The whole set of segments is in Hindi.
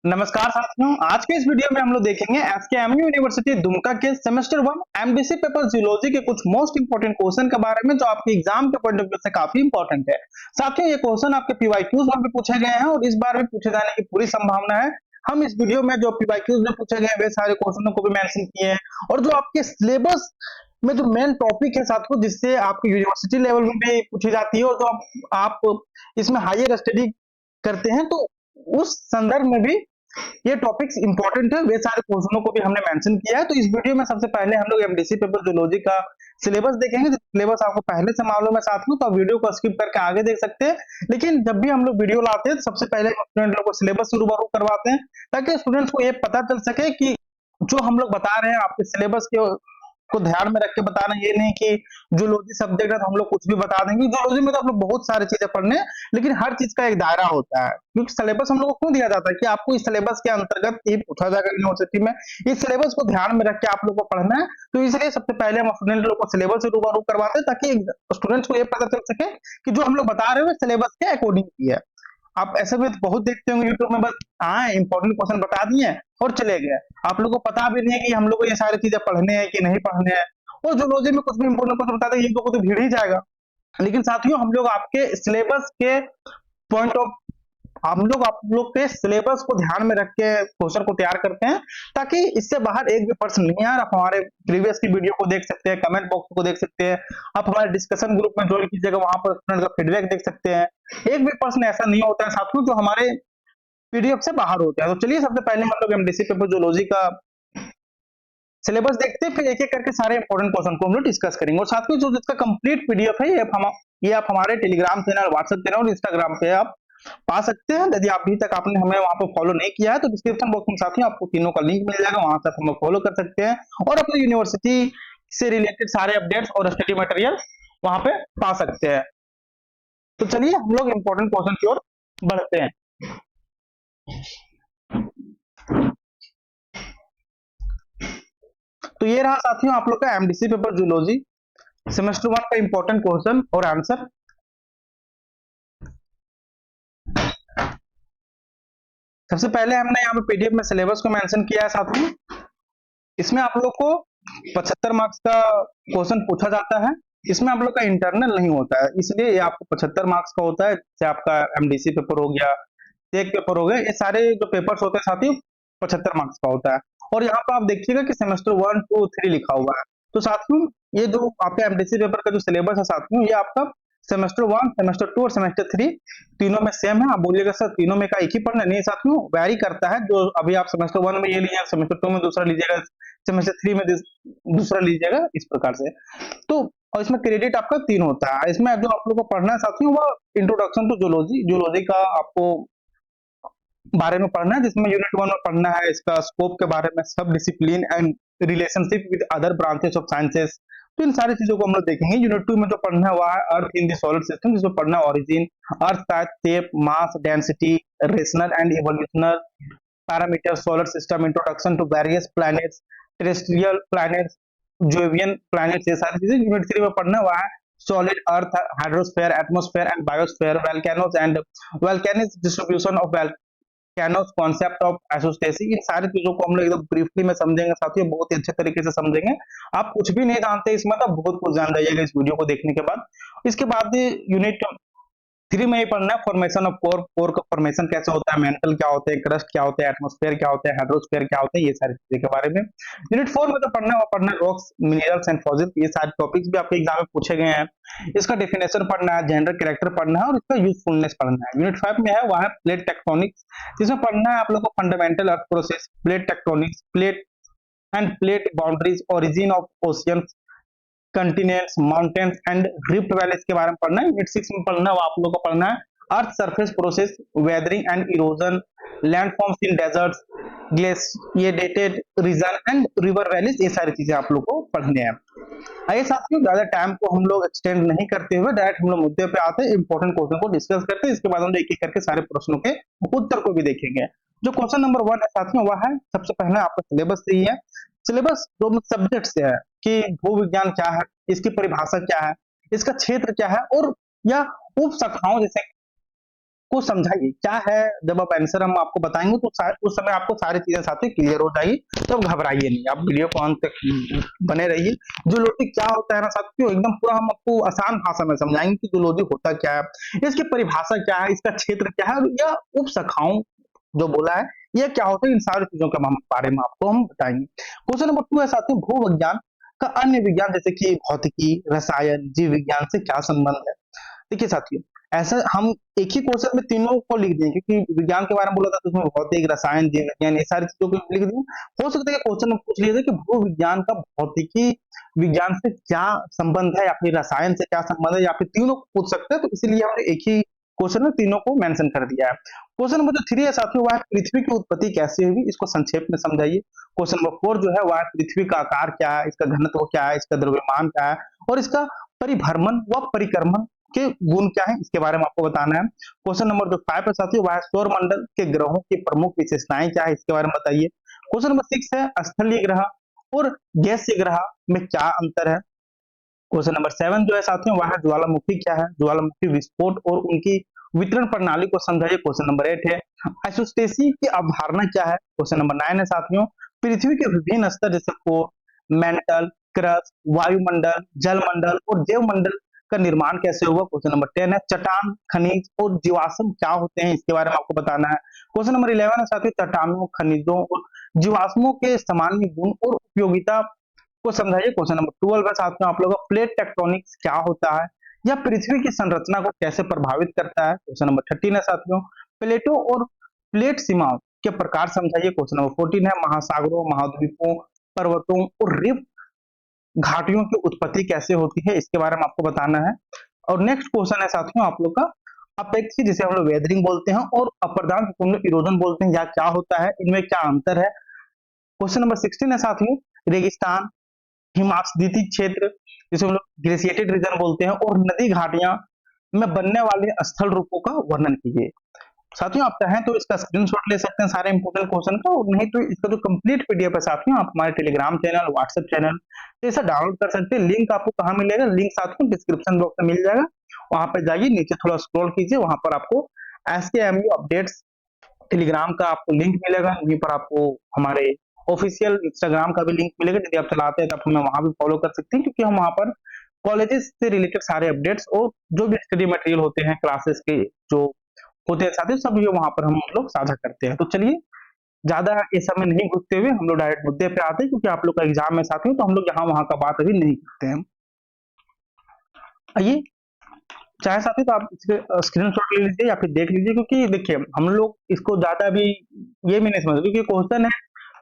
नमस्कार साथियों, आज के इस वीडियो में हम लोग देखेंगे एसकेएमयू यूनिवर्सिटी दुमका के सेमेस्टर 1 एमडीसी पेपर जूलॉजी के कुछ मोस्ट इंपोर्टेंट क्वेश्चन के बारे में जो आपके एग्जाम के पॉइंट ऑफ व्यू से काफी इंपॉर्टेंट है। साथियों, ये क्वेश्चन आपके पीवाईक्यूज में भी पूछे गए हैं और इस बार भी पूछे जाने की पूरी संभावना है। हम इस वीडियो में जो पीवाईक्यूज में पूछे गए हैं वे सारे क्वेश्चनों को भी मेंशन किए हैं और जो आपके सिलेबस में जो मेन टॉपिक है साथियों, जिससे आपकी यूनिवर्सिटी लेवल में भी पूछी जाती है और जो आप इसमें हायर स्टडी करते हैं तो उस संदर्भ में भी ये टॉपिक्स इंपॉर्टेंट है, वे सारे क्वेश्चनों को भी हमने मेंशन किया है। तो इस वीडियो में सबसे पहले हम लोग एमडीसी पेपर जूलॉजी का सिलेबस देखेंगे। सिलेबस आपको पहले से मालूम है साथियों, तो आप वीडियो को स्किप करके आगे देख सकते हैं। लेकिन जब भी हम लोग वीडियो लाते हैं तो सबसे पहले स्टूडेंट लोग को सिलेबस से रूबरू करवाते हैं ताकि स्टूडेंट्स को ये पता चल सके कि जो हम लोग बता रहे हैं आपके सिलेबस के को ध्यान में रख के बता रहे हैं। ये नहीं कि जूलॉजी सब्जेक्ट है तो हम लोग कुछ भी बता देंगे। जूलॉजी में तो आप लोग बहुत सारी चीजें पढ़ने हैं, लेकिन हर चीज का एक दायरा होता है, क्योंकि सिलेबस हम लोग को क्यों दिया जाता है कि आपको इस सिलेबस के अंतर्गत ये पूछा जाएगा यूनिवर्सिटी में, इस सिलेबस को ध्यान में रख के आप लोग को पढ़ना है। तो इसलिए सबसे पहले हम स्टूडेंट लोग को सिलेबस से रूबरू करवाते हैं ताकि स्टूडेंट्स को ये पता चल सके कि जो हम लोग बता रहे हैं सिलेबस के अकॉर्डिंग ही है। आप ऐसे भी बहुत देखते होंगे यूट्यूब में, बस आए इंपॉर्टेंट क्वेश्चन बता दिए और चले गए। आप लोगों को पता भी नहीं है कि हम लोग को ये सारी चीजें पढ़ने हैं कि नहीं पढ़ने हैं। और जूलॉजी में कुछ भी इंपॉर्टेंट क्वेश्चन बता दें, ये तो भीड़ ही जाएगा। लेकिन साथियों, हम लोग आपके सिलेबस के पॉइंट ऑफ हम लोग आप लोग के सिलेबस को ध्यान में रख के क्वेश्चन को तैयार करते हैं ताकि इससे बाहर एक भी प्रश्न नहीं आ। आप हमारे प्रीवियस की वीडियो को देख सकते हैं, कमेंट बॉक्स को देख सकते हैं, आप हमारे डिस्कशन ग्रुप में ज्वाइन कीजिएगा, वहां पर स्टूडेंट का फीडबैक देख सकते हैं। एक भी प्रश्न ऐसा नहीं होता है साथियों जो हमारे पीडीएफ से बाहर होता है। तो चलिए सबसे पहले हम लोग एमडीसी पेपर जूलॉजी का सिलेबस देखते हैं, फिर एक एक करके सारे इंपॉर्टेंट क्वेश्चन को हम लोग डिस्कस करेंगे। और साथ में जो इसका कंप्लीट पीडीएफ है ये आप हमारे टेलीग्राम चैनल, व्हाट्सएप चैनल और इंस्टाग्राम पे आप पा सकते हैं। यदि अभी तक आपने हमें वहां पर फॉलो नहीं किया है तो डिस्क्रिप्शन बॉक्स में साथियों आपको तीनों का लिंक मिल जाएगा, वहां से आप हमें फॉलो कर सकते हैं और अपनी यूनिवर्सिटी से रिलेटेड सारे अपडेट्स और स्टडी मटेरियल वहां पे पा सकते हैं। तो चलिए हम लोग इंपॉर्टेंट क्वेश्चन की ओर बढ़ते हैं। तो ये रहा साथियों आप लोग का एमडीसी पेपर जूलॉजी सेमेस्टर 1 का इंपॉर्टेंट क्वेश्चन और आंसर। सबसे पहले हमने यहाँ पे पीडीएफ में सिलेबस को मेंशन किया है साथियों। इसमें आप लोग को 75 मार्क्स का क्वेश्चन पूछा जाता है। इसमें आप लोग का इंटरनल नहीं होता है, इसलिए ये आपको 75 मार्क्स का होता है। जैसे आपका एमडीसी पेपर हो गया, टेक पेपर हो गया, ये सारे जो पेपर्स होते हैं साथियों 75 मार्क्स का होता है। और यहाँ पर आप देखिएगा कि सेमेस्टर 1, 2, 3 लिखा हुआ है। तो साथियों ये जो आपका एमडीसी पेपर का जो सिलेबस है साथियों, ये आपका सेमेस्टर 1, सेमेस्टर 2 और सेमेस्टर 3 तीनों में सेम है। आप बोलिएगा सर तीनों में का एक ही पढ़ना, नहीं साथियों, वैरी करता है। जो अभी आप सेमेस्टर 1 में ये लीजिएगा, सेमेस्टर 2 में दूसरा लीजिएगा, सेमेस्टर 3 में दूसरा लीजिएगा, इस प्रकार से। तो और इसमें क्रेडिट आपका 3 होता है। इसमें जो आप लोग को पढ़ना है साथियों वो इंट्रोडक्शन टू जूलॉजी, जूलॉजी का आपको बारे में पढ़ना है, जिसमें यूनिट 1 में पढ़ना है इसका स्कोप के बारे में, सब discipline and relationship with other branches of sciences. तो इन सारी चीजों को हम लोग देखेंगे। यूनिट 2 में जो पढ़ना है वह है earth in the solar system, जिसमें पढ़ना है ओरिजिन, अर्थ का shape, mass, density, rational and evolutional parameter, solar system, introduction to various planets, terrestrial planets, Jovian planets, ये सारी चीजें यूनिट 3 में पढ़ना हुआ है। Solid earth, hydrosphere, atmosphere and biosphere, volcanoes and volcanic distribution of volcanoes, concept of isostasy. इन सारी चीजों को हम लोग एकदम ब्रीफली में समझेंगे साथियों, बहुत ही अच्छे तरीके से समझेंगे। आप कुछ भी नहीं जानते इसमें तो बहुत कुछ जान जाइएगा इस वीडियो को देखने के बाद। इसके बाद यूनिट 3 में ही पढ़ना है फॉर्मेशन ऑफ कोर, कोर का फॉर्मेशन कैसे होता है, मेंटल क्या होते हैं, क्रस्ट क्या होते हैं, एटमॉस्फेयर क्या होता है, हाइड्रोस्फीयर क्या होते हैं, ये सारी चीजें के बारे में। यूनिट 4 में तो पढ़ना है, वो पढ़ना है रॉक्स, मिनरल्स एंड फॉसिल्स, ये सारे टॉपिक्स भी आपके एग्जाम में पूछे गए हैं। इसका डेफिनेशन पढ़ना है, जेंडर कैरेक्टर पढ़ना है और इसका यूजफुलनेस पढ़ना है। यूनिट 5 में है वह है प्लेट टेक्टोनिक्स, जिसमें पढ़ना है आप लोग को fundamental earth process, plate tectonics, plate end plate boundaries, origin of oceans, continents, mountains and rift valleys के बारे में पढ़ना है। यूनिट 6 में पढ़ना है वो आप लोग को पढ़ना है earth surface process, weathering and erosion, landforms in deserts, glaciated region and river valleys, ये सारी चीजें आप लोग को पढ़ने हैं। आइए साथियों, ज्यादा टाइम को हम लोग एक्सटेंड नहीं करते हुए डायरेक्ट हम लोग मुद्दे पे आते हैं, इंपॉर्टेंट क्वेश्चन को डिस्कस करते हैं। इसके बाद हम एक एक करके सारे प्रश्नों के उत्तर को भी देखेंगे। जो क्वेश्चन नंबर 1 है साथियों वह है, सबसे पहले आपका सिलेबस से ही है। सिलेबस दो सब्जेक्ट से है कि भू विज्ञान क्या है, इसकी परिभाषा क्या है, इसका क्षेत्र क्या है और या उप शाखाओं जैसे को समझाइए क्या है। जब आप आंसर हम आपको बताएंगे तो उस समय आपको सारी चीजें साथी क्लियर हो जाएगी, तो आप घबराइए नहीं, आप वीडियो को अंत तक बने रहिए। जूलॉजी क्या होता है ना साथियों, एकदम पूरा हम आपको आसान भाषा में समझाएंगे कि जूलॉजी होता क्या है, इसकी परिभाषा क्या है, इसका क्षेत्र क्या है, या उप शाखाओं जो बोला है ये क्या होता है, इन सारी चीजों के बारे में आपको हम बताएंगे। क्वेश्चन नंबर 2 है साथियों, भू विज्ञान का अन्य विज्ञान जैसे कि भौतिकी, रसायन, जीव विज्ञान से क्या संबंध है। देखिए साथियों, ऐसा हम एक ही क्वेश्चन में तीनों को लिख देंगे, क्योंकि विज्ञान के बारे में बोला था तो उसमें भौतिक, रसायन, जीव विज्ञान ये सारी चीजों को लिख देंगे। हो सकता है कि क्वेश्चन में पूछ लिया जाए कि भू विज्ञान का भौतिकी विज्ञान से क्या संबंध है, या फिर रसायन से क्या संबंध है, या फिर तीनों को पूछ सकते हैं, तो इसलिए हमने एक ही क्वेश्चन में तीनों को मेंशन कर दिया है। क्वेश्चन नंबर जो 3 है साथियों, वह पृथ्वी की उत्पत्ति कैसे हुई, इसको संक्षेप में समझाइए। क्वेश्चन नंबर 4 जो है वह पृथ्वी का आकार क्या है, इसका घनत्व क्या है, इसका द्रव्यमान क्या है, और इसका परिभ्रमण व परिक्रमण के गुण क्या है, इसके बारे में आपको बताना है। क्वेश्चन नंबर जो 5 है साथियों, वह सौर मंडल के ग्रहों की प्रमुख विशेषताएं क्या है, इसके बारे में बताइए। क्वेश्चन नंबर 6 है, स्थलीय ग्रह और गैसीय ग्रह में क्या अंतर है। क्वेश्चन नंबर 7 जो है साथियों, वह ज्वालामुखी क्या है, ज्वालामुखी विस्फोट और उनकी वितरण प्रणाली को समझाइए। क्वेश्चन नंबर 8 है, आइसोस्टेसी की अवधारणा क्या है। क्वेश्चन नंबर 9 है साथियों, पृथ्वी के विभिन्न स्तर जैसे कोर, मेंटल, क्रस्ट, वायुमंडल, जलमंडल और जैवमंडल का निर्माण कैसे हुआ। क्वेश्चन नंबर 10 है, चट्टान, खनिज और जीवाश्म क्या होते हैं, इसके बारे में आपको बताना है। क्वेश्चन नंबर 11 है साथियों, चट्टानों, खनिजों और जीवाश्मों के सामान्य गुण और उपयोगिता को समझाइए। क्वेश्चन नंबर 12 है साथियों आप लोगों का, प्लेट टेक्टोनिक्स क्या होता है, या पृथ्वी की संरचना को कैसे प्रभावित करता है। क्वेश्चन नंबर 13 है साथियों, प्लेटों और प्लेट सीमाओं के प्रकार समझाइए। क्वेश्चन नंबर 14 है, महासागरों, महाद्वीपों, पर्वतों और रिफ्ट घाटियों की उत्पत्ति कैसे होती है, इसके बारे में आपको बताना है। और नेक्स्ट क्वेश्चन है साथियों आप लोग का, अपेक्षी जिसे हम लोग वेदरिंग बोलते हैं और अप्रदान जिसे हम लोग इरोजन बोलते हैं, या क्या होता है, इनमें क्या अंतर है। क्वेश्चन नंबर 16 है साथियों, रेगिस्तान, हिमाच्छादित क्षेत्र जिसे हम लोग ग्लेशिएटेड रीजन बोलते हैं, और नदी घाटियां में बनने वाले स्थल रूपों का वर्णन कीजिए। साथियों आप चाहें तो इसका स्क्रीनशॉट ले सकते हैं सारे इंपोर्टेंट क्वेश्चन का, और नहीं तो इसका जो कंप्लीट पीडीएफ है साथियों आप हमारे टेलीग्राम चैनल, व्हाट्सएप चैनल तो इसे डाउनलोड कर सकते हैं। लिंक आपको कहाँ मिलेगा, लिंक साथियों डिस्क्रिप्शन बॉक्स में मिल जाएगा, वहां पर जाइए, नीचे थोड़ा स्क्रॉल कीजिए, वहां पर आपको SKMU अपडेट्स टेलीग्राम का आपको लिंक मिलेगा। वहीं पर आपको हमारे ऑफिशियल इंस्टाग्राम का भी लिंक मिलेगा, यदि आप चलाते हैं तो आप हमें वहां भी फॉलो कर सकते हैं, क्योंकि हम वहां पर कॉलेजेस से रिलेटेड सारे अपडेट्स और जो भी स्टडी मटेरियल होते हैं क्लासेस के जो होते हैं साथियों, सब ये वहां पर हम लोग साझा करते हैं। तो चलिए ज्यादा इस समय नहीं घुसते हुए हम लोग डायरेक्ट मुद्दे पे आते हैं, क्योंकि आप लोग का एग्जाम है साथियों, तो हम लोग यहाँ वहां का बात अभी नहीं करते हैं। आइए, चाहे साथी तो आप स्क्रीनशॉट ले लीजिए या फिर देख लीजिए, क्योंकि देखिए हम लोग इसको ज्यादा भी ये भी नहीं समझते, क्योंकि क्वेश्चन है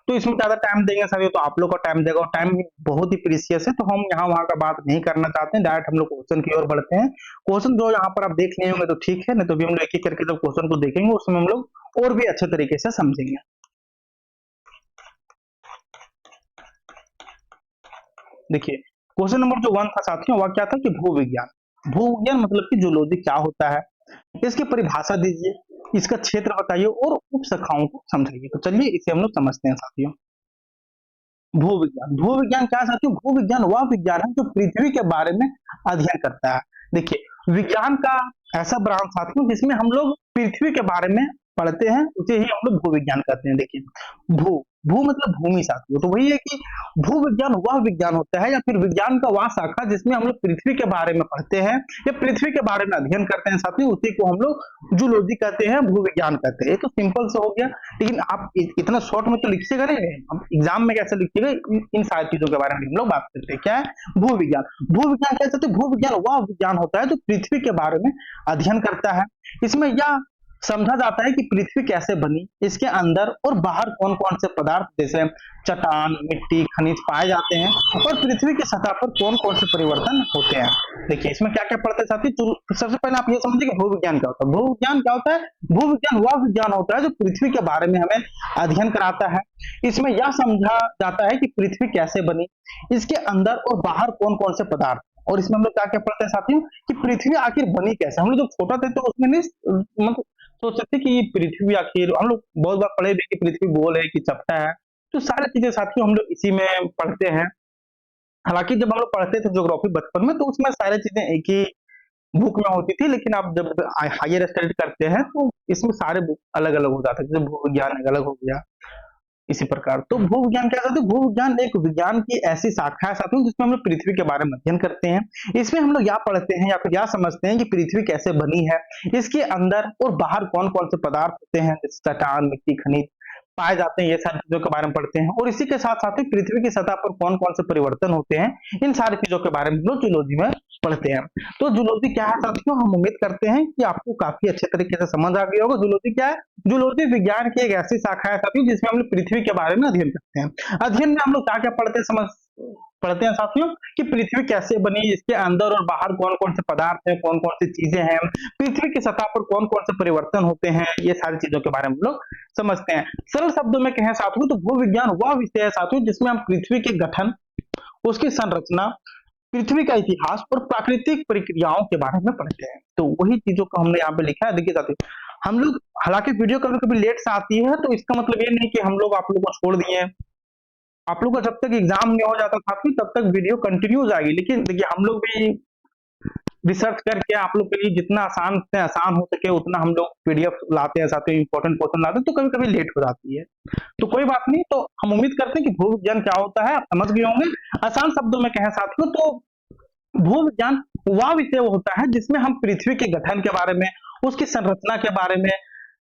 तो इसमें ज्यादा टाइम देंगे साथियों, तो आप लोग का टाइम देगा, और टाइम बहुत ही प्रीसियस है, तो हम यहाँ वहां का बात नहीं करना चाहते हैं, डायरेक्ट हम लोग क्वेश्चन की ओर बढ़ते हैं। क्वेश्चन जो यहाँ पर आप देख लिए होंगे तो ठीक है, नहीं तो भी हम लोग एक एक करके जब क्वेश्चन को देखेंगे उसमें हम लोग और भी अच्छे तरीके से समझेंगे। देखिए क्वेश्चन नंबर जो 1 था साथियों, वह क्या था कि भू विज्ञान, भू विज्ञान मतलब कि जूलॉजी क्या होता है, इसकी परिभाषा दीजिए, इसका क्षेत्र बताइए और उप शाखाओं को समझाइए। तो चलिए इसे हम लोग समझते हैं साथियों। भू विज्ञान, भू विज्ञान क्या है साथियों, भू विज्ञान वह विज्ञान है जो पृथ्वी के बारे में अध्ययन करता है। देखिए विज्ञान का ऐसा ब्रांच साथियों जिसमें हम लोग पृथ्वी के बारे में पढ़ते हैं, उसे ही हम लोग भू विज्ञान कहते हैं। देखिए भू, भू मतलब भूमि साथियों, तो वही है कि भू विज्ञान वह विज्ञान होता है, या फिर विज्ञान का वह शाखा जिसमें हम लोग पृथ्वी के बारे में पढ़ते हैं या पृथ्वी के बारे में अध्ययन करते हैं साथियों, उसी को हम लोग जूलॉजी कहते हैं, भू विज्ञान कहते हैं। ये तो सिंपल से हो गया, लेकिन आप इतना शॉर्ट में तो लिखिएगा नहीं, हम एग्जाम में कैसे लिखिएगा, इन सारी चीजों के बारे में हम लोग बात करते हैं। क्या है भू विज्ञान, भू विज्ञान कह सकते हैं, भू विज्ञान वह विज्ञान होता है जो पृथ्वी के बारे में अध्ययन करता है। इसमें यह समझा जाता है कि पृथ्वी कैसे बनी, इसके अंदर और बाहर कौन कौन से पदार्थ जैसे चट्टान, मिट्टी, खनिज पाए जाते हैं, और पृथ्वी की सतह पर कौन कौन से परिवर्तन होते हैं। देखिए इसमें क्या क्या पढ़ते हैं साथी, सबसे पहले आप ये समझिए कि भू विज्ञान क्या होता है। भू विज्ञान क्या होता है, भू विज्ञान वह विज्ञान होता है जो पृथ्वी के बारे में हमें अध्ययन कराता है। इसमें यह समझा जाता है कि पृथ्वी कैसे बनी, इसके अंदर और बाहर कौन कौन से पदार्थ, और इसमें हम लोग क्या क्या पढ़ते हैं साथियों कि पृथ्वी आखिर बनी कैसे। हम लोग जब छोटा थे तो उसमें नहीं मतलब सोच सकते कि पृथ्वी आखिर, हम लोग बहुत बार पढ़े भी कि पृथ्वी गोल है कि चपटा है, तो सारी चीजें साथियों हम लोग इसी में पढ़ते हैं। हालांकि जब हम लोग पढ़ते थे ज्योग्राफी बचपन में, तो उसमें सारी चीजें एक ही बुक में होती थी, लेकिन आप जब हायर स्टडी करते हैं तो इसमें सारे बुक अलग अलग हो जाते हैं, जैसे भू विज्ञान अलग हो गया, इसी प्रकार। तो भू विज्ञान क्या कहते हैं? भू विज्ञान एक विज्ञान की ऐसी शाखा है साथियों जिसमें हम लोग पृथ्वी के बारे में अध्ययन करते हैं। इसमें हम लोग या पढ़ते हैं या फिर या समझते हैं कि पृथ्वी कैसे बनी है, इसके अंदर और बाहर कौन कौन से पदार्थ होते हैं, जैसे चट्टान, मिट्टी, खनिज पाए जाते हैं, ये सारी चीजों के बारे में पढ़ते हैं। और इसी के साथ साथ ही पृथ्वी की सतह पर कौन कौन से परिवर्तन होते हैं, इन सारी चीजों के बारे में हम लोग जूलॉजी में पढ़ते हैं। तो जूलॉजी क्या है साथियों? हम उम्मीद करते हैं कि आपको काफी अच्छे तरीके से समझ आ गया होगा। जूलॉजी क्या है? जूलॉजी विज्ञान की एक ऐसी शाखा है साथियों जिसमें हम लोग पृथ्वी के बारे में अध्ययन करते हैं। अध्ययन में हम लोग क्या क्या पढ़ते हैं साथियों? कि पृथ्वी कैसे बनी, इसके अंदर और बाहर कौन कौन से पदार्थ हैं, कौन कौन सी चीजें हैं, पृथ्वी की सतह पर कौन कौन से परिवर्तन होते हैं, ये सारी चीजों के बारे में हम लोग समझते हैं। सरल शब्दों में कहें साथियों तो भू विज्ञान वह विषय है साथियों जिसमें हम पृथ्वी के गठन, उसकी संरचना, पृथ्वी का इतिहास और प्राकृतिक प्रक्रियाओं के बारे में पढ़ते हैं। तो वही चीजों को हमने यहाँ पे लिखा है। देखिए साथियों, हम लोग हालांकि वीडियो कभी कभी लेट से आती है, तो इसका मतलब ये नहीं कि हम लोग आप लोगों को छोड़ दिए। आप लोग का जब तक एग्जाम नहीं हो जाता साथियों तब तक वीडियो कंटिन्यू जाएगी। लेकिन देखिए, हम लोग भी रिसर्च करके आप लोग के लिए जितना आसान से आसान हो सके उतना हम लोग पीडीएफ लाते हैं साथियों, इंपॉर्टेंट क्वेश्चन लाते हैं, तो कभी कभी लेट हो जाती है, तो कोई बात नहीं। तो हम उम्मीद करते हैं कि भू विज्ञान क्या होता है आप समझ गए होंगे। आसान शब्दों में कहें साथियों तो भू विज्ञान वह विषय होता है जिसमें हम पृथ्वी के गठन के बारे में, उसकी संरचना के बारे में,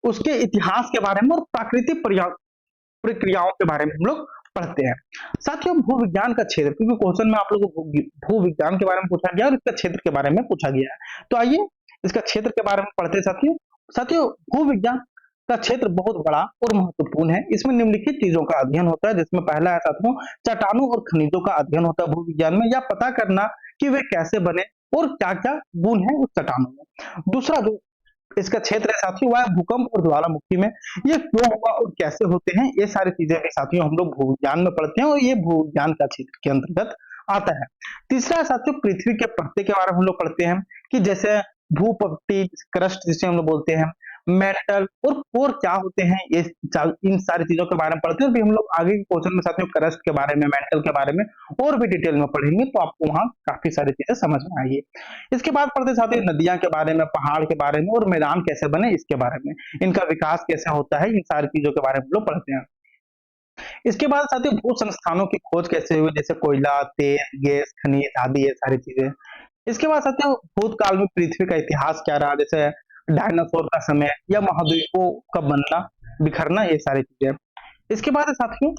उसके इतिहास के बारे में और प्राकृतिक प्रक्रियाओं के बारे में हम लोग पढ़ते हैं। साथियों, भू विज्ञान का क्षेत्र, क्योंकि क्वेश्चन में आप लोगों को भू विज्ञान के बारे में पूछा गया और इसका क्षेत्र के बारे में पूछा गया है, तो आइए इसका क्षेत्र के बारे में पढ़ते हैं साथियों। साथियों, भू विज्ञान का क्षेत्र बहुत बड़ा और महत्वपूर्ण है। इसमें निम्नलिखित चीजों का अध्ययन होता है, जिसमें पहला है साथियों चट्टानों और खनिजों का अध्ययन होता है भू विज्ञान में, या पता करना कि वे कैसे बने और क्या क्या गुण है उस चट्टानों में। दूसरा जो इसका क्षेत्र है साथियों वह भूकंप और ज्वालामुखी में, ये क्यों हुआ और कैसे होते हैं, ये सारी चीजें भी साथियों हम लोग भूविज्ञान में पढ़ते हैं और ये भूविज्ञान का क्षेत्र के अंतर्गत आता है। तीसरा है साथियों पृथ्वी के परते के बारे में हम लोग पढ़ते हैं, कि जैसे भूपट्टी, क्रस्ट जिसे हम लोग बोलते हैं, मेटल और कोर क्या होते हैं, ये इन सारी चीजों के बारे में पढ़ते हैं। भी हम लोग आगे के क्वेश्चन में साथियों क्रस्ट के बारे में, मेटल के बारे में और भी डिटेल में पढ़ेंगे, तो आपको वहां काफी सारी चीजें समझ में आएगी। इसके बाद पढ़ते साथियों नदियां के बारे में, पहाड़ के बारे में और मैदान कैसे बने इसके बारे में, इनका विकास कैसे होता है, इन सारी चीजों के बारे में हम लोग पढ़ते हैं। इसके बाद साथियों भू संस्थानों की खोज कैसे हुई, जैसे कोयला, तेल, गैस, खनिज आदि, ये सारी चीजें। इसके बाद साथियों भूतकाल में पृथ्वी का इतिहास क्या रहा, जैसे डायनासोर का समय या महाद्वीपों का बनना, बिखरना, ये सारी चीजें। इसके बाद साथियों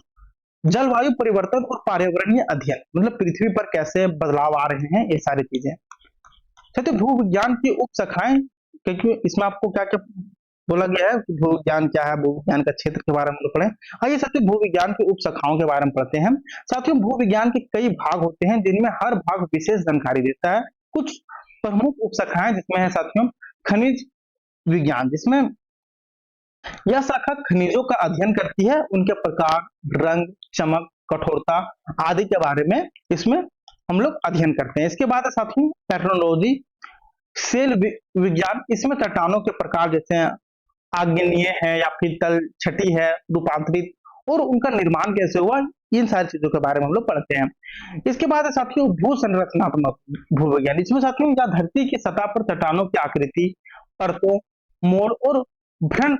जलवायु परिवर्तन और पर्यावरणीय अध्ययन, मतलब पृथ्वी पर कैसे बदलाव आ रहे हैं, ये सारी चीजें। साथियों भू विज्ञान की उप शाखाएं, क्योंकि इसमें आपको क्या क्या बोला गया है, भू विज्ञान क्या है, भू विज्ञान का क्षेत्र के बारे में हम लोग पढ़े। आइए साथियों भू विज्ञान की उप शाखाओं के बारे में पढ़ते हैं। साथियों भू विज्ञान के कई भाग होते हैं जिनमें हर भाग विशेष जानकारी देता है। कुछ प्रमुख उप शाखाएं जिसमें है साथियों खनिज विज्ञान, जिसमें यह शाखा खनिजों का अध्ययन करती है, उनके प्रकार, रंग, चमक, कठोरता आदि के बारे में इसमें हम लोग अध्ययन करते हैं। इसके बाद है साथियों टेक्नोलॉजी सेल विज्ञान, इसमें चट्टानों के प्रकार जैसे आग्नेय है या फिर तल छठी है, रूपांतरित और उनका निर्माण कैसे हुआ, इन सारी चीजों के बारे में हम लोग पढ़ते हैं। इसके बाद है साथियों भू संरचनात्मक भू विज्ञान, इसमें साथियों या धरती की सतह पर चट्टानों की आकृति, परतों, मोड़ और भ्रम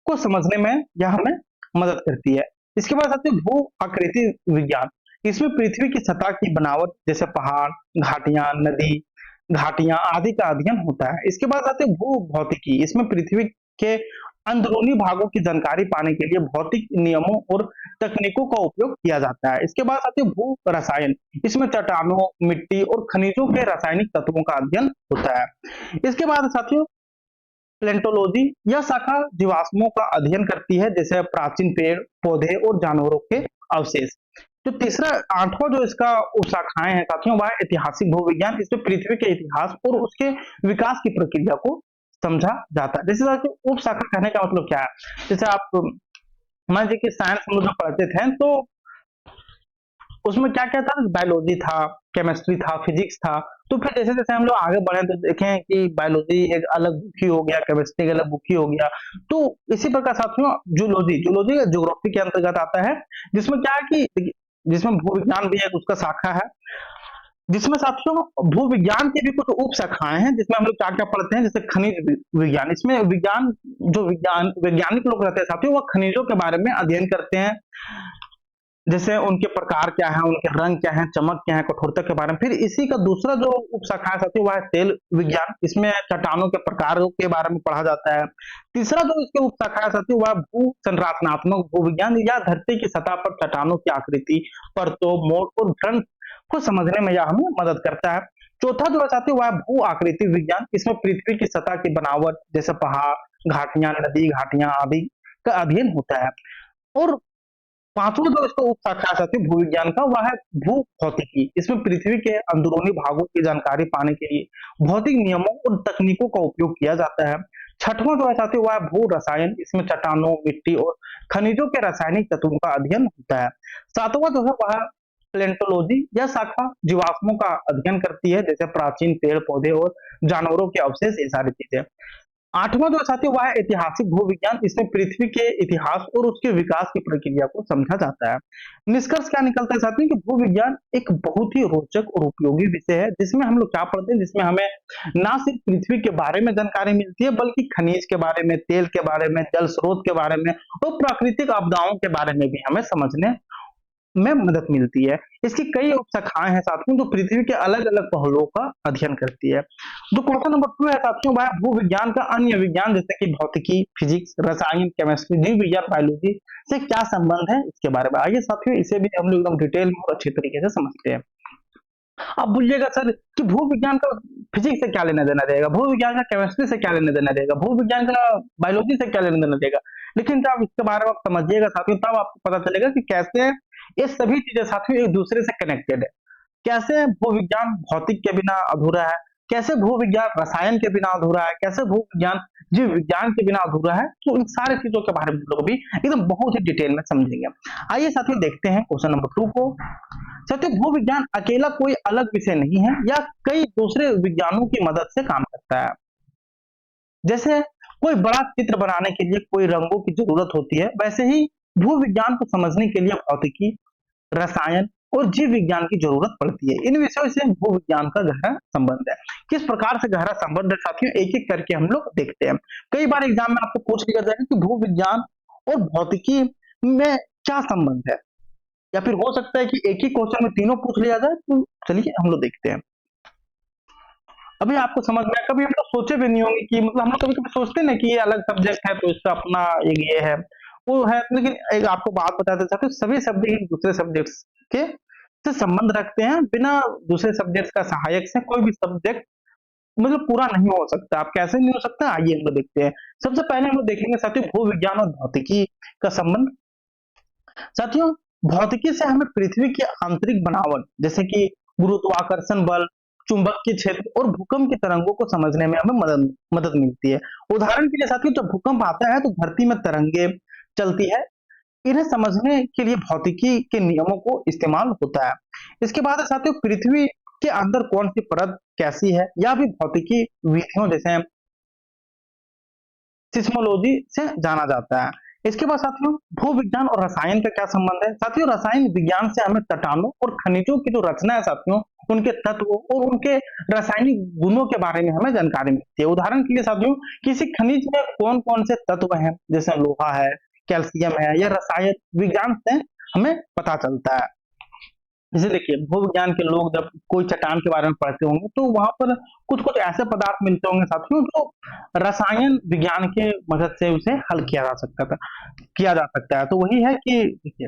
को समझने में यह हमें मदद करती है। इसके बाद साथियों भू आकृति विज्ञान, इसमें पृथ्वी की सतह की बनावट जैसे पहाड़, घाटियां, नदी, घाटियां आदि का अध्ययन होता है। इसके बाद आते भू भौतिकी, इसमें पृथ्वी के अंदरूनी भागों की जानकारी पाने के लिए भौतिक नियमों और तकनीकों का उपयोग किया जाता है। इसके बाद आते भू रसायन, इसमें चट्टानों, मिट्टी और खनिजों के रासायनिक तत्वों का अध्ययन होता है। इसके बाद साथियों प्लेंटोलॉजी, यह शाखा जीवाश्मों का अध्ययन करती है, जैसे प्राचीन पेड़, पौधे और जानवरों के अवशेष। तो तीसरा आठवां जो इसका उपशाखाएं हैं साथियों वह ऐतिहासिक भूविज्ञान, इसमें पृथ्वी के इतिहास और उसके विकास की प्रक्रिया को समझा जाता है। जैसे उप शाखा कहने का मतलब क्या है, जैसे आप मान लीजिए कि साइंस हम लोग पढ़ते थे तो उसमें क्या क्या था, बायोलॉजी था, केमिस्ट्री था, फिजिक्स था। तो फिर जैसे जैसे हम लोग आगे बढ़े तो देखें कि बायोलॉजी एक अलग बुक ही हो गया, केमिस्ट्री एक अलग बुक ही हो गया। तो इसी प्रकार साथियों जूलॉजी ज्योग्राफी के अंतर्गत आता है, जिसमें क्या है कि जिसमें भूविज्ञान भी एक उसका शाखा है। जिसमें साथियों भू विज्ञान की भी कुछ उप शाखाएं हैं, जिसमें हम लोग क्या क्या पढ़ते हैं, जैसे खनिज विज्ञान। इसमें विज्ञान जो वैज्ञानिक लोग रहते हैं साथियों, वह खनिजों के बारे में अध्ययन करते हैं, जैसे उनके प्रकार क्या है, उनके रंग क्या है, चमक क्या है, कठोरता के बारे में। फिर इसी का दूसरा जो उप शाखा है साथियों, वह है तेल विज्ञान। इसमें चट्टानों के प्रकारों के बारे में पढ़ा जाता है। तीसरा जो इसके उप शाखा है साथियों, वह भू संरचनात्मक भू विज्ञान, या धरती की सतह पर चट्टानों की आकृति, परतों, मोड़ और घन को समझने में यह हमें मदद करता है। चौथा जो है साथियों, वह भू आकृति विज्ञान। इसमें पृथ्वी की सतह की बनावट, जैसे पहाड़, घाटियां, नदी, घाटियां आदि का अध्ययन होता है। और पांचवा जो इसका उप शाखा है साथियों भू विज्ञान का, वह है भू भौतिकी। इसमें पृथ्वी के अंदरूनी भागों की जानकारी पाने के लिए भौतिक नियमों और तकनीकों का उपयोग किया जाता है। छठवां जो है साथियों, वह है भू रसायन। इसमें चट्टानों, मिट्टी और खनिजों के रासायनिक तत्वों का अध्ययन होता है। सातवां जो है वह प्लेंटोलॉजी, यह शाखा जीवाश्मों का अध्ययन करती है, जैसे प्राचीन पेड़ पौधे और जानवरों के अवशेष, ये सारी चीजें। आठवां जो साथियों वह है ऐतिहासिक भूविज्ञान। इसमें पृथ्वी के इतिहास और उसके विकास की प्रक्रिया को समझा जाता है। निष्कर्ष क्या निकलता है साथियों कि भूविज्ञान एक बहुत ही रोचक और उपयोगी विषय है, जिसमें हम लोग क्या पढ़ते हैं, जिसमें हमें ना सिर्फ पृथ्वी के बारे में जानकारी मिलती है, बल्कि खनिज के बारे में, तेल के बारे में, जल स्रोत के बारे में और प्राकृतिक आपदाओं के बारे में भी हमें समझने में मदद मिलती है। इसकी कई उपशाखाएं हैं साथियों, जो पृथ्वी के अलग अलग पहलुओं का अध्ययन करती है। जो क्वेश्चन नंबर 2 है साथियों, वह भू विज्ञान का अन्य विज्ञान, जैसे कि भौतिकी, फिजिक्स, रसायन, केमिस्ट्री, जीव विज्ञान, बायोलॉजी से क्या संबंध है, इसके बारे में आइए साथियों इसे भी हम लोग एकदम डिटेल में और अच्छे तरीके से समझते हैं। आप बोलिएगा सर कि भू विज्ञान का फिजिक्स से क्या लेना देना रहेगा, भू विज्ञान का केमिस्ट्री से क्या लेना देना रहेगा, भू विज्ञान का बायोलॉजी से क्या लेना देना रहेगा। लेकिन जब इसके बारे में आप समझिएगा साथियों, तब आपको पता चलेगा कि कैसे ये सभी चीजें साथियों एक दूसरे से कनेक्टेड है। कैसे भू विज्ञान भौतिक के बिना अधूरा है, कैसे भू विज्ञान रसायन के बिना अधूरा है, कैसे भू विज्ञान जीव विज्ञान के बिना अधूरा है। तो इन सारी चीजों के बारे में लोग भी एकदम बहुत ही डिटेल में समझेंगे। आइए साथियों देखते हैं क्वेश्चन नंबर 2 को। साथियों भू विज्ञान अकेला कोई अलग विषय नहीं है, या कई दूसरे विज्ञानों की मदद से काम करता है। जैसे कोई बड़ा चित्र बनाने के लिए कोई रंगों की जरूरत होती है, वैसे ही भू विज्ञान को समझने के लिए भौतिकी, रसायन और जीव विज्ञान की जरूरत पड़ती है। इन विषयों से भू विज्ञान का गहरा संबंध है। किस प्रकार से गहरा संबंध है साथियों, एक एक करके हम लोग देखते हैं। कई बार एग्जाम में आपको पूछ लिया जाएगा कि भू विज्ञान और भौतिकी में क्या संबंध है, या फिर हो सकता है कि एक ही क्वेश्चन में तीनों पूछ लिया जाए। तो चलिए हम लोग देखते हैं। अभी आपको समझ में कभी हम लोग सोचे भी नहीं होंगे कि मतलब हम लोग कभी कभी सोचते हैं ना कि ये अलग सब्जेक्ट है तो इसका अपना एक ये है वो है, लेकिन एक आपको बात बताते चाहते सभी सब्जेक्ट एक दूसरे सब्जेक्ट के से संबंध रखते हैं। बिना दूसरे सब्जेक्ट का सहायक से कोई भी सब्जेक्ट मतलब पूरा नहीं हो सकता। आप कैसे नहीं हो सकता, आइए हम लोग देखते हैं। सबसे पहले हम लोग देखेंगे साथियों भू विज्ञान और भौतिकी का संबंध। साथियों भौतिकी से हमें पृथ्वी की आंतरिक बनावट, जैसे कि गुरुत्वाकर्षण बल, चुंबकीय क्षेत्र और भूकंप की तरंगों को समझने में हमें मदद मिलती है। उदाहरण के लिए साथियों जब भूकंप आता है तो धरती में तरंगे चलती है। इन्हें समझने के लिए भौतिकी के नियमों को इस्तेमाल होता है। इसके बाद साथियों पृथ्वी के अंदर कौन सी परत कैसी है, या भी भौतिकी विधियों जैसे सिस्मोलॉजी से जाना जाता है। इसके बाद साथियों भू विज्ञान और रसायन का क्या संबंध है। साथियों रसायन विज्ञान से हमें चट्टानों और खनिजों की जो रचना है साथियों, उनके तत्व और उनके रासायनिक गुणों के बारे में हमें जानकारी मिलती है। उदाहरण के लिए साथियों किसी खनिज में कौन कौन से तत्व हैं, जैसे लोहा है, कैल्शियम है, या रसायन विज्ञान से हमें पता चलता है। जैसे देखिए भू विज्ञान के लोग जब कोई चट्टान के बारे में पढ़ते होंगे तो वहां पर कुछ कुछ ऐसे पदार्थ मिलते होंगे साथियों जो रसायन विज्ञान के मदद से उसे हल किया जा सकता है। तो वही है कि देखिए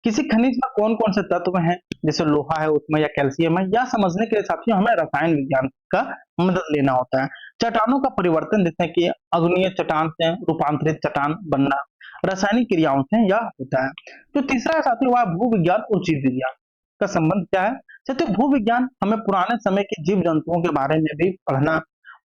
किसी खनिज में कौन कौन से तत्व हैं, जैसे लोहा है उसमें, या कैल्शियम है, या समझने के लिए साथियों हमें रसायन विज्ञान का मदद लेना होता है। चट्टानों का परिवर्तन, जैसे कि अग्नीय चट्टान से रूपांतरित चट्टान बनना रासायनिक क्रियाओं से यह होता है। तो तीसरा साथियों वह भू विज्ञान और जीव विज्ञान का संबंध क्या है। तो भू विज्ञान हमें पुराने समय के जीव जंतुओं के बारे में भी पढ़ना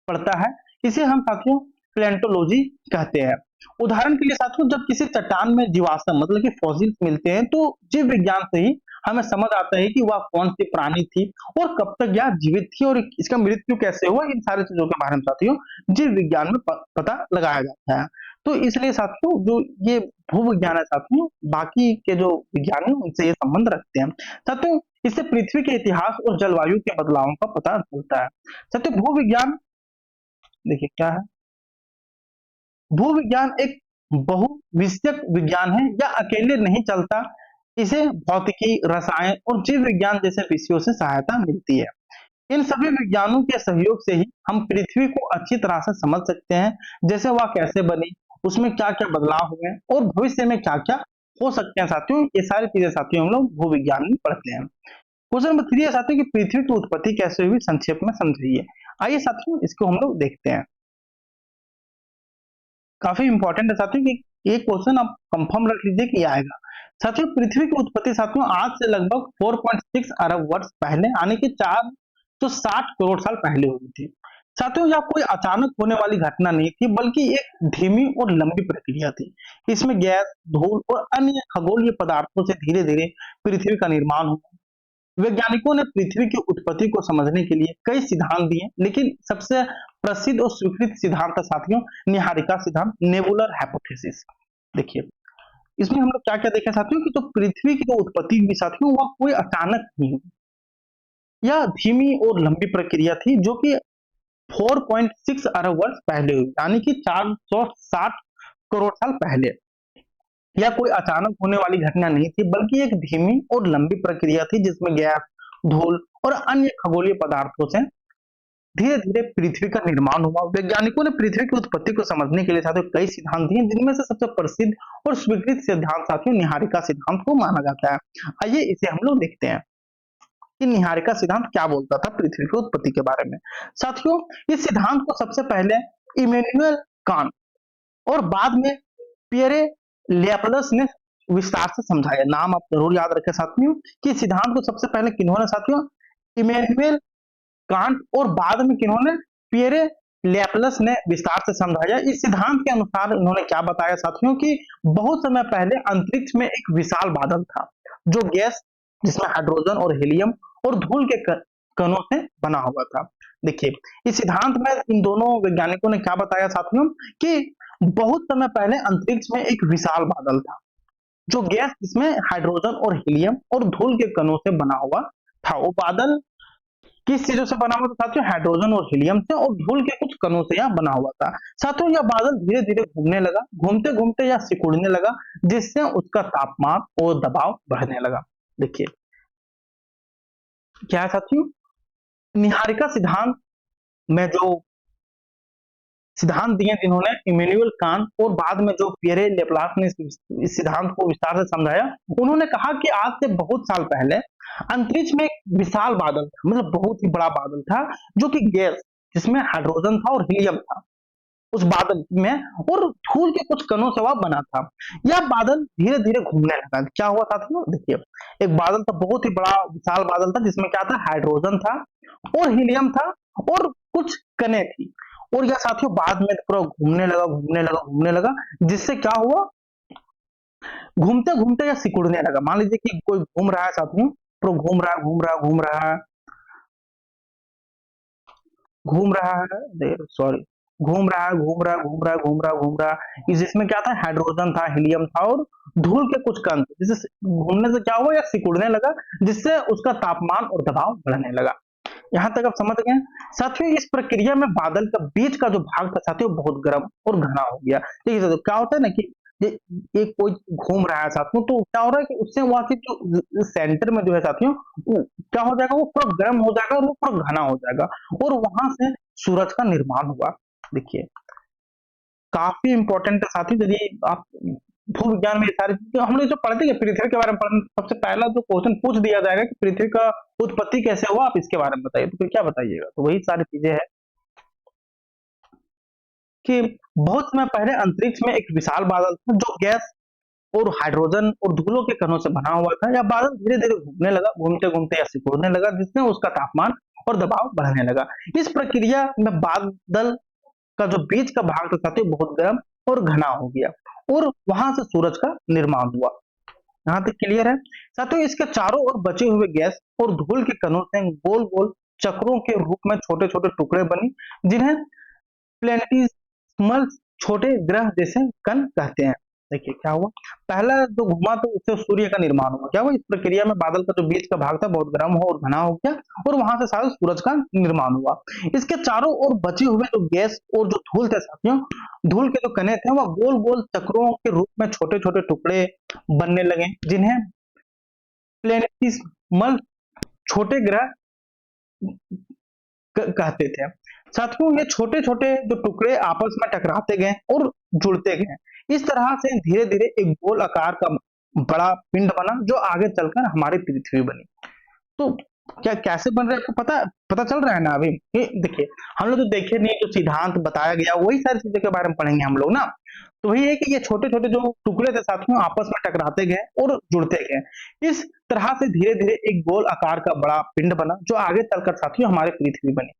पड़ता है। इसे हम साथियों प्लेंटोलॉजी कहते हैं। उदाहरण के लिए साथियों जब किसी चट्टान में जीवाश्म मतलब कि फॉसिल्स मिलते हैं तो जीव विज्ञान से ही हमें समझ आता है कि वह कौन सी प्राणी थी और कब तक यह जीवित थी और इसका मृत्यु कैसे हुआ। इन सारी चीजों के बारे में साथियों जीव विज्ञान में पता लगाया जाता है। तो इसलिए साथियों जो ये भू विज्ञान है साथियों बाकी के जो विज्ञान है उनसे ये संबंध रखते हैं। साथियों इससे पृथ्वी के इतिहास और जलवायु के बदलावों का पता चलता है। साथियों भूविज्ञान देखिए क्या है, भूविज्ञान एक बहुविषयक विज्ञान है, यह अकेले नहीं चलता, इसे भौतिकी, रसायन और जीव विज्ञान जैसे विषयों से सहायता मिलती है। इन सभी विज्ञानों के सहयोग से ही हम पृथ्वी को अच्छी तरह से समझ सकते हैं, जैसे वह कैसे बनी, उसमें क्या-क्या बदलाव हुए और भविष्य में क्या-क्या हो सकते हैं साथियों। ये सारी चीजें साथियों हम लोग भूविज्ञान में पढ़ते हैं। क्वेश्चन नंबर 3 है साथियों कि पृथ्वी की उत्पत्ति कैसे हुई, संक्षेप में समझिए। आइए साथियों इसको हम लोग देखते हैं। काफी इंपॉर्टेंट है साथियों कि ये क्वेश्चन आप कंफर्म रख लीजिए कि आएगा। साथियों पृथ्वी की उत्पत्ति साथियों आज से लगभग 4.6 अरब वर्ष पहले यानी कि 460 करोड़ साल पहले हुई थी। साथियों यह कोई अचानक होने वाली घटना नहीं थी, बल्कि एक धीमी और लंबी प्रक्रिया थी। इसमें गैस, धूल और अन्य खगोलीय पदार्थों से धीरे धीरे पृथ्वी का निर्माण हुआ। वैज्ञानिकों ने पृथ्वी की उत्पत्ति को समझने के लिए कई सिद्धांत दिए, लेकिन सबसे प्रसिद्ध और स्वीकृत सिद्धांत था साथियों निहारिका सिद्धांत, नेबुलर हाइपोथेसिस। देखिए इसमें हम लोग क्या क्या देखें साथियों कि जो पृथ्वी की जो उत्पत्ति हुई साथियों वह कोई अचानक नहीं हुई, यह धीमी और लंबी प्रक्रिया थी जो कि 4.6 अरब वर्ष पहले हुई, यानी कि 460 करोड़ साल पहले। यह कोई अचानक होने वाली घटना नहीं थी, बल्कि एक धीमी और लंबी प्रक्रिया थी जिसमें गैस, धूल और अन्य खगोलीय पदार्थों से धीरे धीरे पृथ्वी का निर्माण हुआ। वैज्ञानिकों ने पृथ्वी की उत्पत्ति को समझने के लिए साथियों कई सिद्धांत दिए, जिनमें से सबसे प्रसिद्ध और स्वीकृत सिद्धांत साथियों निहारिका सिद्धांत को माना जाता है। आइए इसे हम लोग देखते हैं कि निहारिका सिद्धांत क्या बोलता था पृथ्वी की उत्पत्ति के बारे में। साथियों इस सिद्धांत को सबसे पहले इमैनुअल कांट और बाद में पियरे लैपलस ने विस्तार से समझाया। नाम आप जरूर याद रखें साथियों कि सिद्धांत को सबसे पहले किन्होंने साथियों इमैनुअल कांट और बाद में किन्होंने पियरे लैपलस ने विस्तार से समझाया। इस सिद्धांत के अनुसार उन्होंने क्या बताया साथियों कि बहुत समय पहले अंतरिक्ष में एक विशाल बादल था जो गैस जिसमें हाइड्रोजन और हीलियम और धूल के कणों से बना हुआ था। देखिए इस सिद्धांत में इन दोनों वैज्ञानिकों ने क्या बताया साथियों कि बहुत समय पहले अंतरिक्ष में एक विशाल बादल था जो गैस जिसमें हाइड्रोजन और हीलियम और धूल के कणों से बना हुआ था। वो बादल किस चीजों से बना हुआ था साथियों? हाइड्रोजन और हीलियम से और धूल के कुछ कणों से यह बना हुआ था। साथियों यह बादल धीरे धीरे घूमने लगा, घूमते घूमते यह सिकुड़ने लगा, जिससे उसका तापमान और दबाव बढ़ने लगा। देखिए क्या है साथियों निहारिका सिद्धांत में जो सिद्धांत दिए जिन्होंने इमैनुअल कांट और बाद में जो पियरे लैपलास ने इस सिद्धांत को विस्तार से समझाया, उन्होंने कहा कि आज से बहुत साल पहले अंतरिक्ष में एक विशाल बादल था, मतलब बहुत ही बड़ा बादल था जो कि गैस जिसमें हाइड्रोजन था और हीलियम था उस बादल में और धूल के कुछ कणों से वह बना था। यह बादल धीरे धीरे घूमने लगा। क्या हुआ था देखिए एक बादल था, बहुत ही बड़ा विशाल बादल था जिसमें क्या था हाइड्रोजन था और हीलियम था और कुछ कणें थी और यह साथियों बाद में पूरा घूमने लगा घूमने लगा घूमने लगा, जिससे क्या हुआ घूमते घूमते या सिकुड़ने लगा। मान लीजिए कि कोई घूम रहा है साथियों, पूरा घूम रहा है घूम रहा है घूम रहा है घूम रहा है सॉरी घूम रहा है घूम रहा है घूम रहा है घूम रहा है घूम रहा है, जिसमें क्या था हाइड्रोजन था, हीलियम था और धूल के कुछ कण थे। जिससे घूमने से क्या हुआ या सिकुड़ने लगा, जिससे उसका तापमान और दबाव बढ़ने लगा। यहां तक आप समझ गए साथियों। इस प्रक्रिया में बादल का बीच का जो भाग था साथियों बहुत गर्म और घना हो गया। देखिए तो क्या होता है ना कि ये कोई घूम रहा है साथियों, तो क्या हो रहा है कि उससे वहां से जो सेंटर में जो है साथियों क्या हो जाएगा वो पूरा गर्म हो जाएगा और वो पूरा घना हो जाएगा और वहां से सूरज का निर्माण हुआ। देखिए काफी इंपॉर्टेंट है साथियों। यदि आप भूविज्ञान में सारी चीजें हम लोग जो पढ़ते हैं पृथ्वी के बारे में पढ़ते, सबसे पहला जो क्वेश्चन पूछ दिया जाएगा कि पृथ्वी का उत्पत्ति कैसे हुआ, आप इसके बारे में बताइए, तो फिर क्या बताइएगा? तो वही सारी चीजें हैं कि बहुत समय पहले अंतरिक्ष में एक विशाल बादल था जो गैस और हाइड्रोजन और धूलों के कणों से बना हुआ था। यह बादल धीरे धीरे घूमने लगा, घूमते घूमते या सिकुड़ने लगा, जिससे उसका तापमान और दबाव बढ़ने लगा। इस प्रक्रिया में बादल का जो बीच का भाग था साथियों बहुत गर्म और घना हो गया और वहां से सूरज का निर्माण हुआ। यहां तक क्लियर है साथियों। इसके चारों ओर बचे हुए गैस और धूल के कणों से गोल गोल चक्रों के रूप में छोटे छोटे टुकड़े बनी, जिन्हें प्लेनेटिस्मल छोटे ग्रह जैसे कण कहते हैं। देखिए क्या हुआ, पहला जो घुमा तो उससे सूर्य का निर्माण हुआ। क्या हुआ, इस प्रक्रिया में बादल का जो बीच का भाग था बहुत गर्म हो और घना हो गया और वहां से सारे सूरज का निर्माण हुआ। इसके चारों ओर बचे हुए जो गैस और जो धूल थे साथियों, धूल के जो कणे थे वह गोल गोल चक्रों के रूप में छोटे छोटे टुकड़े बनने लगे, जिन्हें प्लेनेटिसिमल छोटे ग्रह कहते थे। साथियों ये छोटे छोटे जो टुकड़े आपस में टकराते गए और जुड़ते गए, इस तरह से धीरे धीरे एक गोल आकार का बड़ा पिंड बना जो आगे चलकर हमारी पृथ्वी बनी। तो क्या कैसे बन रहा है आपको पता पता चल रहा है ना अभी? ये देखिए, हम लोग तो देखे नहीं, जो सिद्धांत बताया गया वही सारी चीजों के बारे में पढ़ेंगे हम लोग ना। तो वही है कि ये छोटे छोटे जो टुकड़े थे साथियों आपस में टकराते गए और जुड़ते गए, इस तरह से धीरे धीरे एक गोल आकार का बड़ा पिंड बना जो आगे चलकर साथियों हमारी पृथ्वी बनी।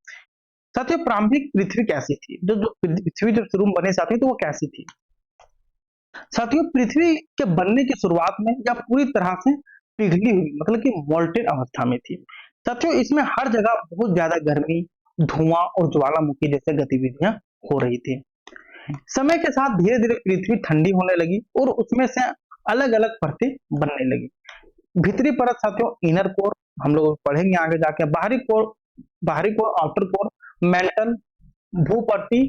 साथियों प्रारंभिक पृथ्वी कैसी थी, जो जो पृथ्वी जब शुरू में बने साथियों तो वो कैसी थी? साथियों पृथ्वी के बनने की शुरुआत में या पूरी तरह से पिघली हुई मतलब कि मोल्टेन अवस्था में थी। साथियों इसमें हर जगह बहुत ज्यादा गर्मी, धुआं और ज्वालामुखी जैसे गतिविधियां हो रही थी। समय के साथ धीरे धीरे पृथ्वी ठंडी होने लगी और उसमें से अलग अलग परतें बनने लगी। भीतरी परत साथियों इनर कोर, हम लोग पढ़ेंगे आगे जाके। बाहरी core outer core, mental, Bhupatti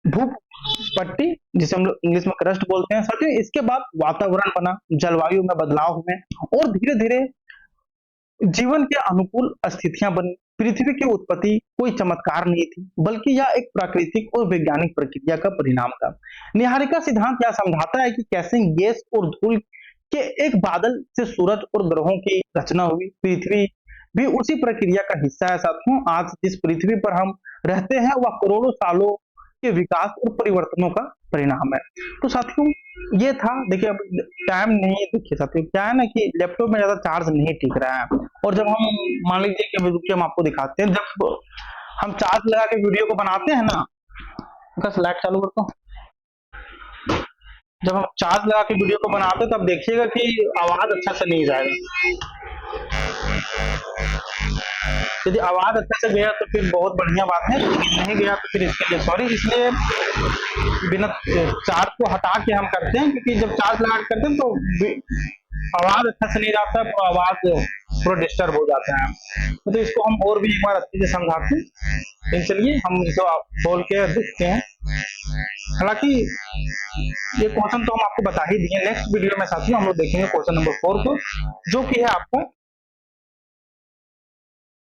Bhupatti जिसे हम लोग इंग्लिश में क्रस्ट बोलते हैं। साथियों इसके बाद वातावरण बना, जलवायु में बदलाव हुए और धीरे धीरे जीवन के अनुकूल स्थितियां बनी। पृथ्वी की उत्पत्ति कोई चमत्कार नहीं थी, बल्कि यह एक प्राकृतिक और वैज्ञानिक प्रक्रिया का परिणाम था। निहारिका सिद्धांत यह समझाता है कि कैसे गैस और धूल के एक बादल से सूरज और ग्रहों की रचना हुई। पृथ्वी भी उसी प्रक्रिया का हिस्सा है साथियों। आज जिस पृथ्वी पर हम रहते हैं वह करोड़ों सालों के विकास और परिवर्तनों का परिणाम है। तो साथियों ये था, देखिए अब टाइम नहीं, देखिए साथियों क्या है ना कि लैपटॉप में ज्यादा चार्ज नहीं टिक रहा है, और जब हम मान लीजिए कि रुकिए हम आपको दिखाते हैं, जब हम चार्ज लगा के वीडियो को बनाते हैं ना, बस लाइट चालू करता हूँ। जब हम चार्ज लगा के वीडियो को बनाते हैं तब देखिएगा कि आवाज अच्छा से नहीं जाएगा। यदि आवाज अच्छा से गया तो फिर बहुत बढ़िया बात है, नहीं गया तो फिर इसके लिए सॉरी। इसलिए बिना चार्ज को हटा के हम करते हैं, क्योंकि जब चार्ज लगा के करते हैं तो आवाज अच्छा से नहीं जाता है, तो आवाज पूरा डिस्टर्ब हो जाता है। तो इसको हम और भी एक बार अच्छे से समझाते हैं। लेकिन चलिए हम इसको खोल के देखते हैं। हालांकि ये क्वेश्चन तो हम आपको बता ही दिए। नेक्स्ट वीडियो में साथियों हम लोग देखेंगे क्वेश्चन नंबर 4 को, जो कि है आपका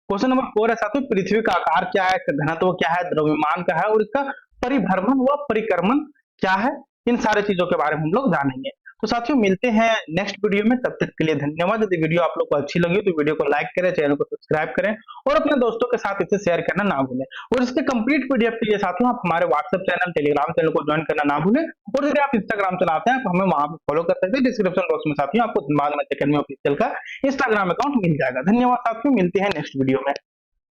क्वेश्चन नंबर 4 है साथियों, पृथ्वी का आकार क्या है, इसका घनत्व क्या है, द्रव्यमान क्या है और इसका परिभ्रमण व परिक्रमण क्या है, इन सारे चीजों के बारे में हम लोग जानेंगे। तो साथियों मिलते हैं नेक्स्ट वीडियो में, तब तक के लिए धन्यवाद। यदि वीडियो आप लोग को अच्छी लगी तो वीडियो को लाइक करें, चैनल को सब्सक्राइब करें और अपने दोस्तों के साथ इसे शेयर करना ना भूलें। और इसके कंप्लीट पीडीएफ के लिए साथियों आप हमारे व्हाट्सएप चैनल, टेलीग्राम चैनल को ज्वाइन करना ना भूलें। और यदि आप इंस्टाग्राम चलाते हैं तो हमें वहां पर फॉलो कर सकते हैं। डिस्क्रिप्शन बॉक्स में साथियों आपको धनबाद मैथ अकेडमी ऑफिशियल का इंस्टाग्राम अकाउंट मिल जाएगा। धन्यवाद साथियों, मिलते हैं नेक्स्ट वीडियो में।